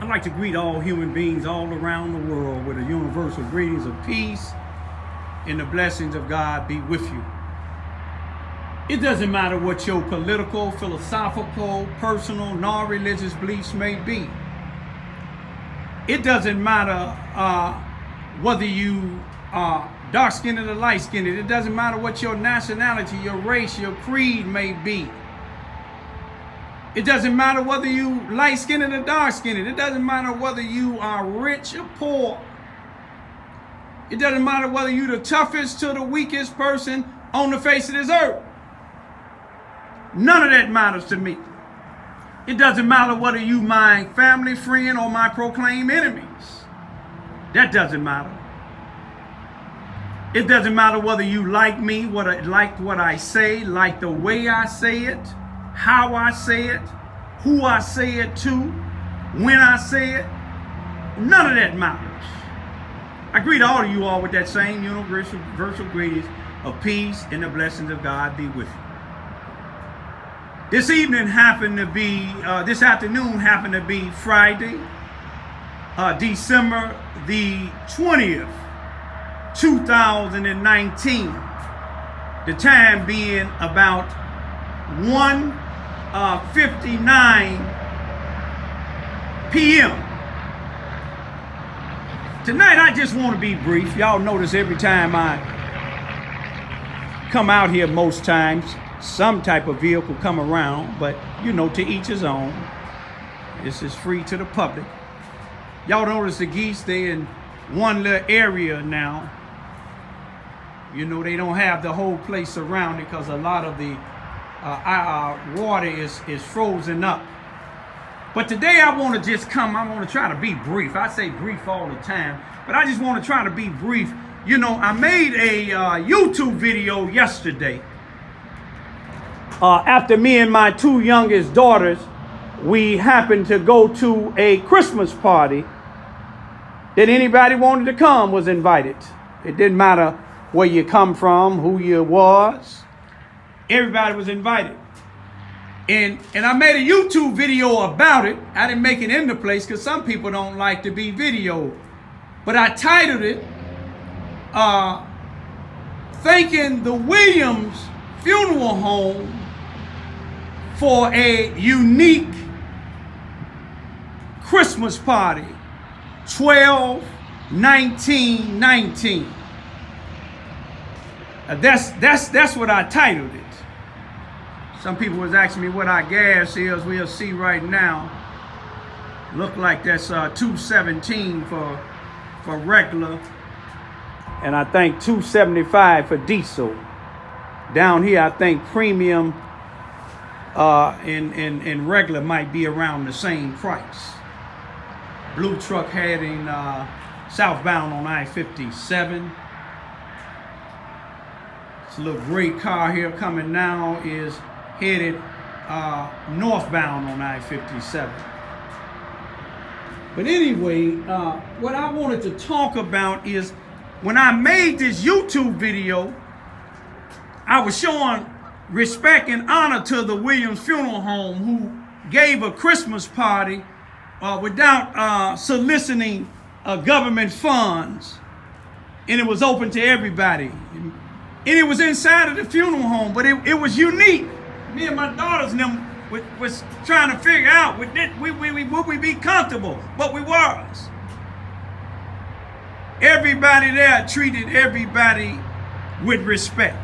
I'd like to greet all human beings all around the world with a universal greetings of peace and the blessings of God be with you. It doesn't matter what your political, philosophical, personal, nor religious beliefs may be. It doesn't matter whether you are dark-skinned or light-skinned. It doesn't matter what your nationality, your race, your creed may be. It doesn't matter whether you light-skinned or dark-skinned. It doesn't matter whether you are rich or poor. It doesn't matter whether you're the toughest to the weakest person on the face of this earth. None of that matters to me. It doesn't matter whether you my family, friend, or my proclaimed enemies. That doesn't matter. It doesn't matter whether you like me, like what I say, like the way I say it, how I say it, who I say it to, when I say it. None of that matters. I greet all of you all with that same universal greetings of peace and the blessings of God be with you. This afternoon happened to be Friday, December the 20th, 2019. The time being about 1:59 p.m. Tonight, I just want to be brief. Y'all notice every time I come out here, most times, some type of vehicle come around, but you know, to each his own. This is free to the public. Y'all notice the geese, they in one little area now. You know, they don't have the whole place surrounded because a lot of the water is frozen up. But today I want to just I want to try to be brief. I say brief all the time, but I just want to try to be brief. You know, I made a YouTube video yesterday. After me and my two youngest daughters, we happened to go to a Christmas party that anybody wanted to come was invited. It didn't matter where you come from, who you was. Everybody was invited. And I made a YouTube video about it. I didn't make it in the place because some people don't like to be videoed. But I titled it, Thanking the Williams Funeral Home for a Unique Christmas Party, 12/19/19. That's what I titled it. Some people was asking me what our gas is. We'll see right now. Look like that's $2.17 for regular, and I think $2.75 for diesel. Down here, I think premium and regular might be around the same price. Blue truck heading southbound on I-57. This little gray car here coming now is headed northbound on I-57. But anyway, what I wanted to talk about is when I made this YouTube video, I was showing respect and honor to the Williams Funeral Home, who gave a Christmas party without soliciting government funds, and it was open to everybody. And it was inside of the funeral home, but it was unique. Me and my daughters and them was trying to figure out would we be comfortable, but we was. Everybody there treated everybody with respect.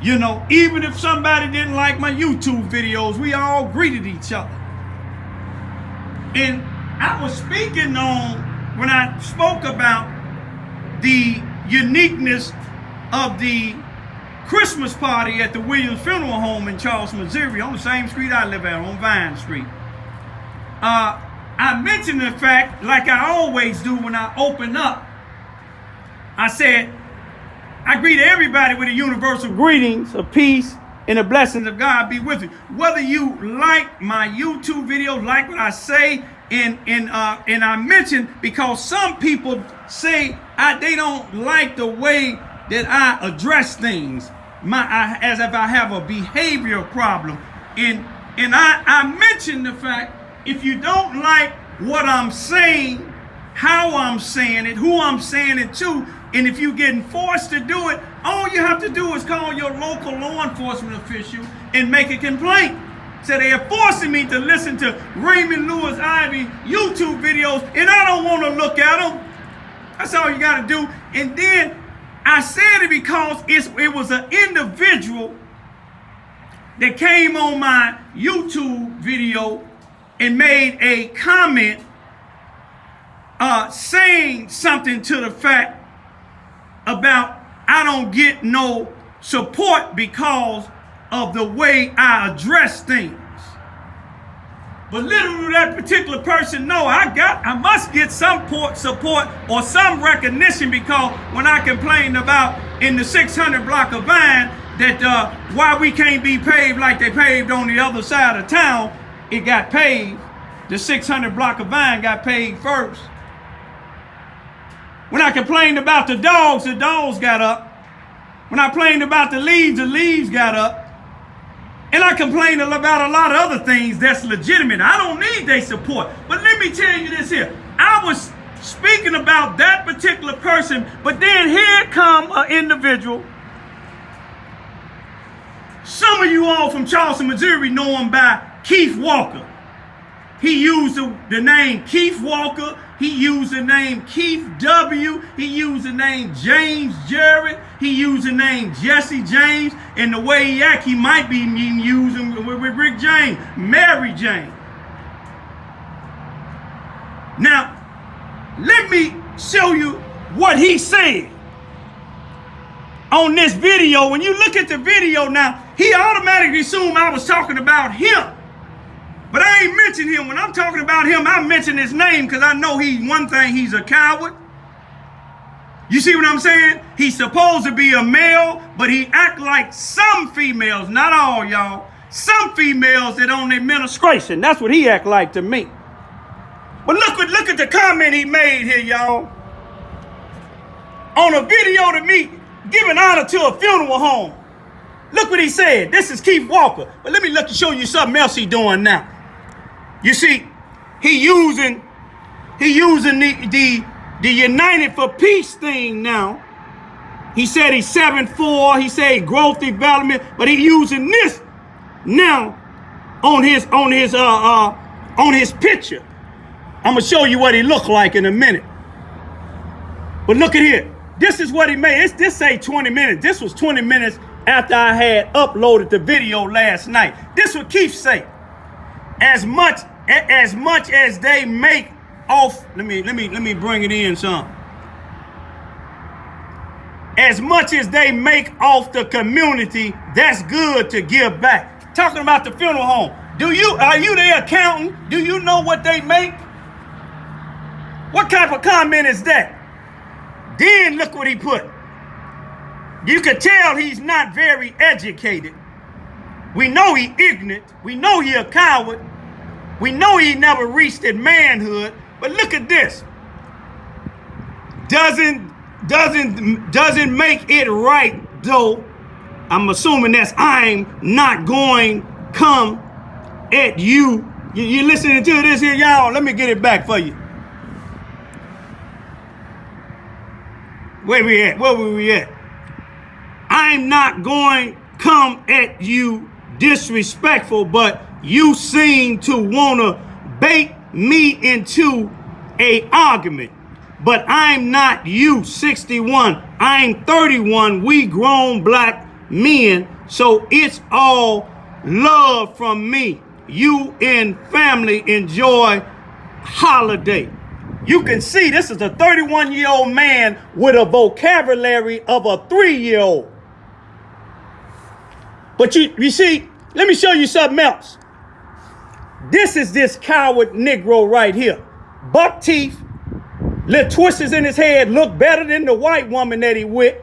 You know, even if somebody didn't like my YouTube videos, we all greeted each other. And I was speaking on, when I spoke about the uniqueness of the Christmas party at the Williams Funeral Home in Charleston, Missouri, on the same street I live at, on Vine Street. I mentioned the fact, like I always do when I open up, I said, I greet everybody with a universal greetings of peace and the blessings of God be with you. Whether you like my YouTube videos, like what I say, and I mentioned, because some people say they don't like the way that I address things, as if I have a behavior problem. And I mentioned the fact If you don't like what I'm saying, how I'm saying it, who I'm saying it to, and if you're getting forced to do it, all you have to do is call your local law enforcement official and make a complaint. So they are forcing me to listen to Raymond Lewis Ivy YouTube videos, and I don't want to look at them. That's all you got to do. And then I said it because it was an individual that came on my YouTube video and made a comment saying something to the fact about I don't get no support because of the way I address things. But little did that particular person know I must get some support or some recognition, because when I complained about in the 600 block of Vine that why we can't be paved like they paved on the other side of town, it got paved. The 600 block of Vine got paved first. When I complained about the dogs got up. When I complained about the leaves got up. And I complained about a lot of other things that's legitimate. I don't need their support. But let me tell you this here. I was speaking about that particular person, but then here come an individual. Some of you all from Charleston, Missouri know him by Keith Walker. He used the name Keith Walker. He used the name Keith W. He used the name James Jarrett. He used the name Jesse James. And the way he act, he might be using with Rick James, Mary Jane. Now, let me show you what he said on this video. When you look at the video now, he automatically assumed I was talking about him. But I ain't mention him. When I'm talking about him, I mention his name because I know he's a coward. You see what I'm saying? He's supposed to be a male, but he act like some females, not all y'all, some females that on their menstruation. That's what he act like to me. But look at the comment he made here, y'all. On a video to me giving honor to a funeral home. Look what he said. This is Keith Walker. But let me show you something else he doing now. You see, he using the United for Peace thing now. He said he's 7'4", he said growth development, but he using this now on his picture. I'm gonna show you what he looked like in a minute. But look at here. This is what he made. This say 20 minutes. This was 20 minutes after I had uploaded the video last night. This what Keith say. As much as they make off, let me bring it in some. As much as they make off the community, that's good to give back. Talking about the funeral home. Are you their accountant? Do you know what they make? What type of comment is that? Then look what he put. You could tell he's not very educated. We know he ignorant. We know he a coward. We know he never reached his manhood. But look at this. Doesn't make it right, though. I'm assuming that's I'm not going come at you. You listening to this here, y'all? Let me get it back for you. Where we at? Where were we at? I'm not going come at you disrespectful, but you seem to want to bait me into a argument. But I'm not you, 61. I'm 31. We grown black men, so it's all love from me. You and family enjoy holiday. You can see this is a 31-year-old man with a vocabulary of a 3-year-old. But you see, let me show you something else. This is this coward Negro right here. Buck teeth, little twisters in his head, look better than the white woman that he with.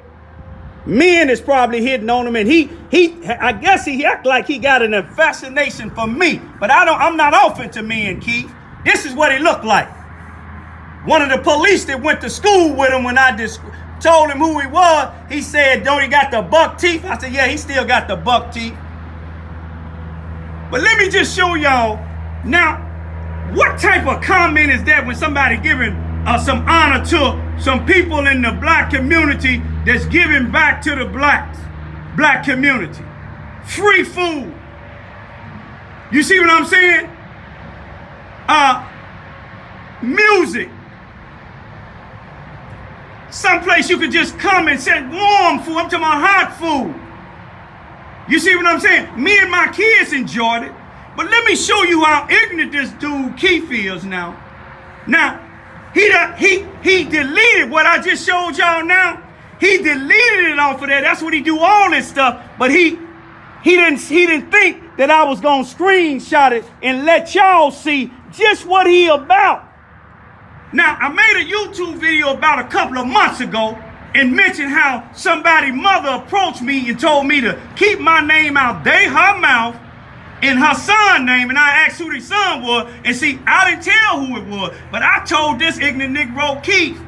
Men is probably hitting on him, and I guess he act like he got an fascination for me. But I'm not offering to men, Keith. This is what he looked like. One of the police that went to school with him, when I told him who he was, he said, don't he got the buck teeth? I said, yeah, he still got the buck teeth. But let me just show y'all. Now, What type of comment is that when somebody giving some honor to some people in the black community that's giving back to the black community? Free food. You see what I'm saying? Music. Someplace you could just come and say warm food. I'm talking about hot food. You see what I'm saying? Me and my kids enjoyed it. But let me show you how ignorant this dude Keith is now. Now, he deleted what I just showed y'all now. He deleted it off of there. That's what he do all this stuff. But he didn't think that I was gonna screenshot it and let y'all see just what he about. Now, I made a YouTube video about a couple of months ago and mentioned how somebody's mother approached me and told me to keep my name out her mouth and her son's name, and I asked who the son was, and see, I didn't tell who it was, but I told this ignorant Negro Keith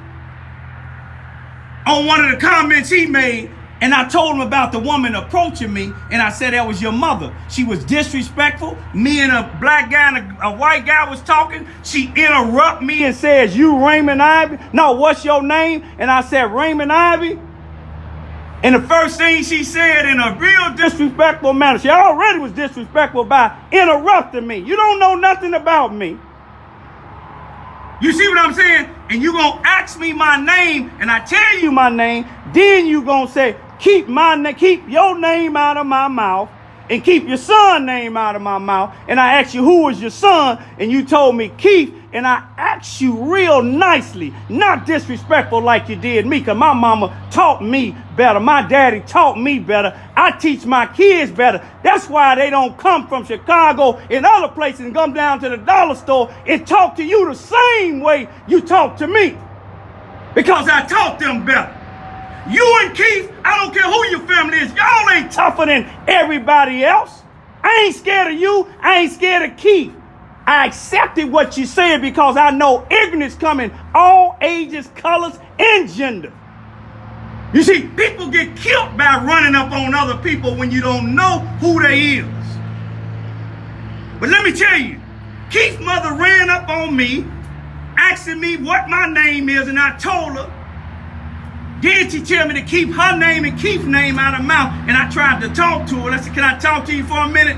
on one of the comments he made, and I told him about the woman approaching me, and I said that was your mother. She was disrespectful. Me and a black guy and a white guy was talking. She interrupted me and says, "You Raymond Ivy?" "No, what's your name?" And I said, "Raymond Ivy." And the first thing she said in a real disrespectful manner, she already was disrespectful by interrupting me. You don't know nothing about me. You see what I'm saying? And you gonna ask me my name, and I tell you my name, then you gonna say, keep your name out of my mouth, and keep your son's name out of my mouth. And I asked you, who was your son? And you told me Keith, and I asked you real nicely, not disrespectful like you did me, because my mama taught me better. My daddy taught me better. I teach my kids better. That's why they don't come from Chicago and other places and come down to the dollar store and talk to you the same way you talk to me, because I taught them better. You and Keith, I don't care who your family is, y'all ain't tougher than everybody else. I ain't scared of you. I ain't scared of Keith. I accepted what you said because I know ignorance come in all ages, colors, and gender. You see, people get killed by running up on other people when you don't know who they is. But let me tell you, Keith's mother ran up on me, asking me what my name is, and I told her. Then she tell me to keep her name and Keith's name out of her mouth, and I tried to talk to her. I said, "Can I talk to you for a minute?"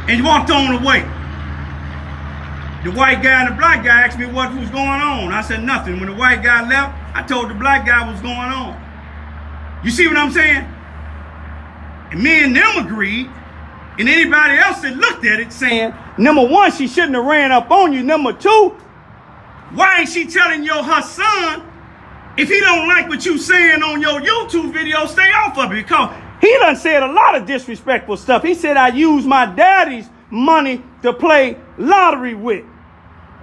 And walked on away. The white guy and the black guy asked me what was going on. I said nothing. When the white guy left, I told the black guy what's going on. You see what I'm saying? And me and them agreed, and anybody else that looked at it saying, number one, she shouldn't have ran up on you. Number two, why ain't she telling her son, if he don't like what you saying on your YouTube video, stay off of it? Because he done said a lot of disrespectful stuff. He said I use my daddy's money to play lottery with.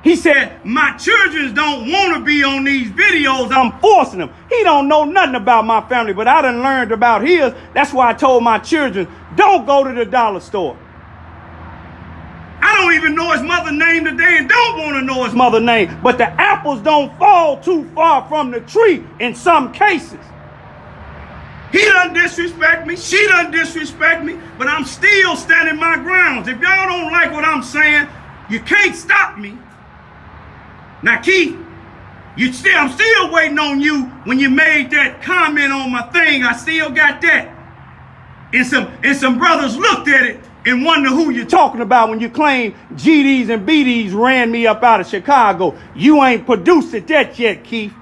He said my children don't want to be on these videos. I'm forcing them. He don't know nothing about my family, but I done learned about his. That's why I told my children, don't go to the dollar store. I don't even know his mother's name today and don't want to know his mother's name. But the apples don't fall too far from the tree in some cases. He done disrespect me. She done disrespect me. But I'm still standing my grounds. If y'all don't like what I'm saying, you can't stop me. Now, Keith, I'm still waiting on you when you made that comment on my thing. I still got that. And some brothers looked at it and wonder who you're talking about when you claim GDs and BDs ran me up out of Chicago. You ain't produced it that yet, Keith.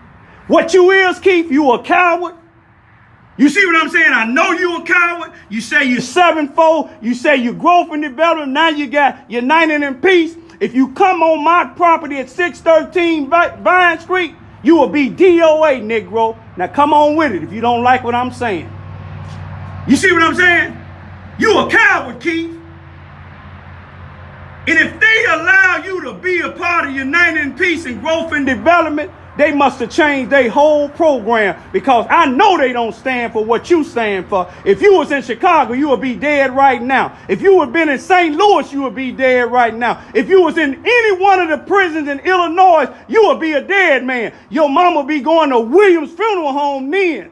What you is, Keith, you a coward. You see what I'm saying? I know you a coward. You say you're 7'4". You say you growth and development. Now you got United in Peace. If you come on my property at 613 Vine Street, you will be DOA, Negro. Now come on with it if you don't like what I'm saying. You see what I'm saying? You a coward, Keith. And if they allow you to be a part of United in Peace and Growth and Development, they must have changed their whole program, because I know they don't stand for what you stand for. If you was in Chicago, you would be dead right now. If you would been in St. Louis, you would be dead right now. If you was in any one of the prisons in Illinois, you would be a dead man. Your mama would be going to Williams Funeral Home then.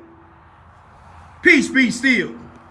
Peace be still.